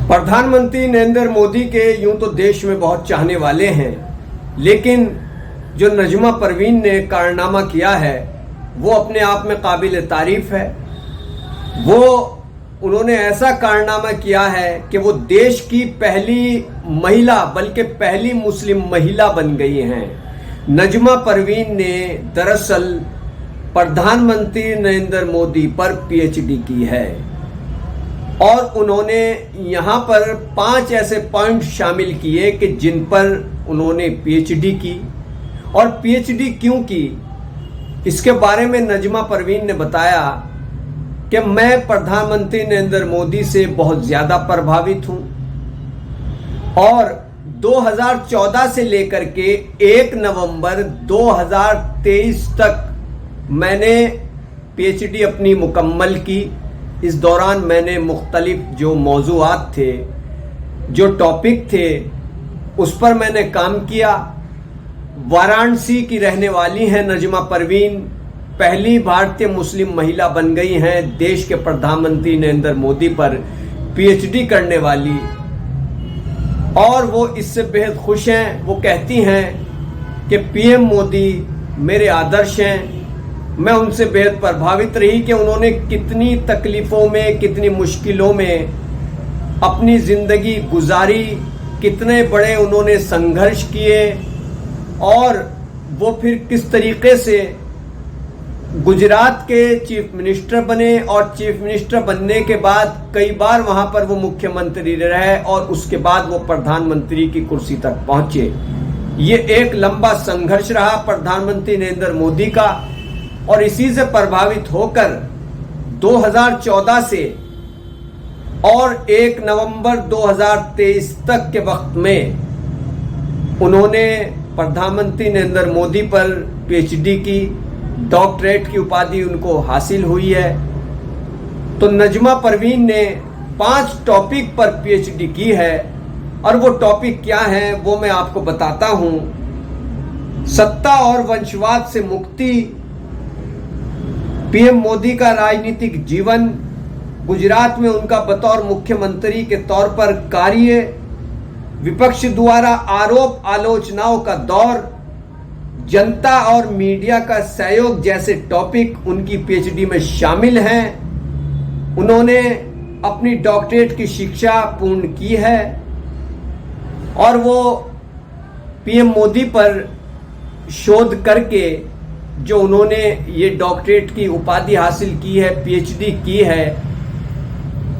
प्रधानमंत्री नरेंद्र मोदी के यूं तो देश में बहुत चाहने वाले हैं, लेकिन जो नजमा परवीन ने कारनामा किया है वो अपने आप में काबिल तारीफ है। उन्होंने ऐसा कारनामा किया है कि वो देश की पहली महिला, बल्कि पहली मुस्लिम महिला बन गई हैं। नजमा परवीन ने दरअसल प्रधानमंत्री नरेंद्र मोदी पर पीएचडी की है और उन्होंने यहाँ पर 5 ऐसे पॉइंट शामिल किए कि जिन पर उन्होंने पीएचडी की। और पीएचडी क्यों की, इसके बारे में नजमा परवीन ने बताया कि मैं प्रधानमंत्री नरेंद्र मोदी से बहुत ज़्यादा प्रभावित हूँ और 2014 से लेकर के 1 नवंबर 2023 तक मैंने पीएचडी अपनी मुकम्मल की। इस दौरान मैंने मुख्तलिफ जो मौज़ूआत थे, जो टॉपिक थे, उस पर मैंने काम किया। वाराणसी की रहने वाली हैं नजमा परवीन, पहली भारतीय मुस्लिम महिला बन गई हैं देश के प्रधानमंत्री नरेंद्र मोदी पर पीएचडी करने वाली, और वो इससे बेहद खुश हैं। वो कहती हैं कि पीएम मोदी मेरे आदर्श हैं। मैं उनसे बेहद प्रभावित रही कि उन्होंने कितनी तकलीफ़ों में, कितनी मुश्किलों में अपनी ज़िंदगी गुजारी, कितने बड़े उन्होंने संघर्ष किए और वो फिर किस तरीके से गुजरात के चीफ मिनिस्टर बने और चीफ मिनिस्टर बनने के बाद कई बार वहाँ पर वो मुख्यमंत्री रहे और उसके बाद वो प्रधानमंत्री की कुर्सी तक पहुँचे। ये एक लंबा संघर्ष रहा प्रधानमंत्री नरेंद्र मोदी का, और इसी से प्रभावित होकर 2014 से और 1 नवंबर 2023 तक के वक्त में उन्होंने प्रधानमंत्री नरेंद्र मोदी पर पीएचडी की। डॉक्टरेट की उपाधि उनको हासिल हुई है। तो नजमा परवीन ने 5 टॉपिक पर पीएचडी की है और वो टॉपिक क्या है वो मैं आपको बताता हूं। सत्ता और वंशवाद से मुक्ति, पीएम मोदी का राजनीतिक जीवन, गुजरात में उनका बतौर मुख्यमंत्री के तौर पर कार्य, विपक्ष द्वारा आरोप आलोचनाओं का दौर, जनता और मीडिया का सहयोग जैसे टॉपिक उनकी पीएचडी में शामिल हैं। उन्होंने अपनी डॉक्टरेट की शिक्षा पूर्ण की है और वो पीएम मोदी पर शोध करके जो उन्होंने ये डॉक्टरेट की उपाधि हासिल की है, पीएचडी की है,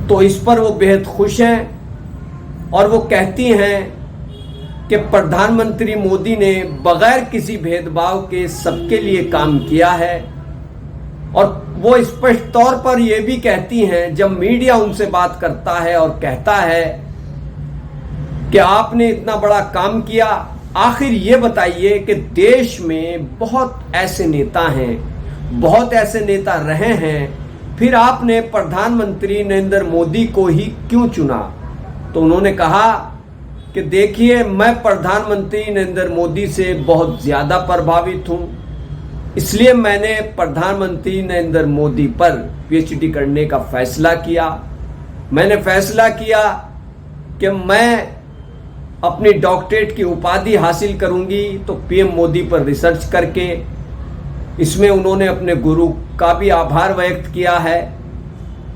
तो इस पर वो बेहद खुश हैं। और वो कहती हैं कि प्रधानमंत्री मोदी ने बगैर किसी भेदभाव के सबके लिए काम किया है। और वो स्पष्ट तौर पर ये भी कहती हैं, जब मीडिया उनसे बात करता है और कहता है कि आपने इतना बड़ा काम किया, आखिर ये बताइए कि देश में बहुत ऐसे नेता हैं, बहुत ऐसे नेता रहे हैं, फिर आपने प्रधानमंत्री नरेंद्र मोदी को ही क्यों चुना? तो उन्होंने कहा कि देखिए, मैं प्रधानमंत्री नरेंद्र मोदी से बहुत ज़्यादा प्रभावित हूँ, इसलिए मैंने प्रधानमंत्री नरेंद्र मोदी पर पीएचडी करने का फैसला किया। मैंने फैसला किया कि मैं अपनी डॉक्टरेट की उपाधि हासिल करूंगी तो पीएम मोदी पर रिसर्च करके। इसमें उन्होंने अपने गुरु का भी आभार व्यक्त किया है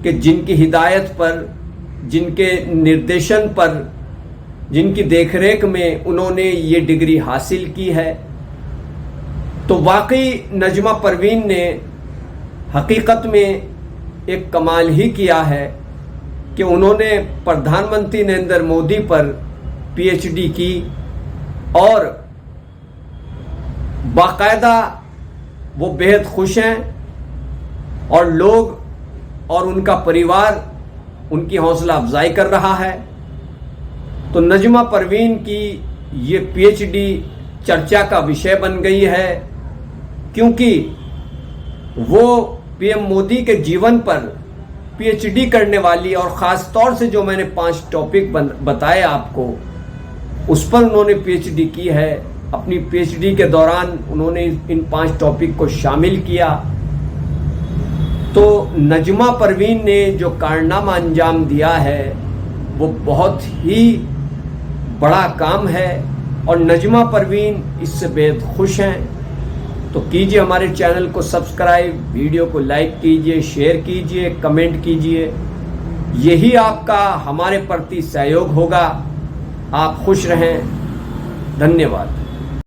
कि जिनकी हिदायत पर, जिनके निर्देशन पर, जिनकी देखरेख में उन्होंने ये डिग्री हासिल की है। तो वाकई नजमा परवीन ने हकीकत में एक कमाल ही किया है कि उन्होंने प्रधानमंत्री नरेंद्र मोदी पर पीएचडी की और बाकायदा वो बेहद खुश हैं और लोग और उनका परिवार उनकी हौसला अफजाई कर रहा है। तो नजमा परवीन की ये पीएचडी चर्चा का विषय बन गई है, क्योंकि वो पीएम मोदी के जीवन पर पीएचडी करने वाली, और ख़ास तौर से जो मैंने 5 टॉपिक बताए आपको, उस पर उन्होंने पीएचडी की है। अपनी पीएचडी के दौरान उन्होंने इन 5 टॉपिक को शामिल किया। तो नजमा परवीन ने जो कारनामा अंजाम दिया है वो बहुत ही बड़ा काम है और नजमा परवीन इससे बेहद खुश हैं। तो कीजिए हमारे चैनल को सब्सक्राइब, वीडियो को लाइक कीजिए, शेयर कीजिए, कमेंट कीजिए। यही आपका हमारे प्रति सहयोग होगा। आप खुश रहें। धन्यवाद।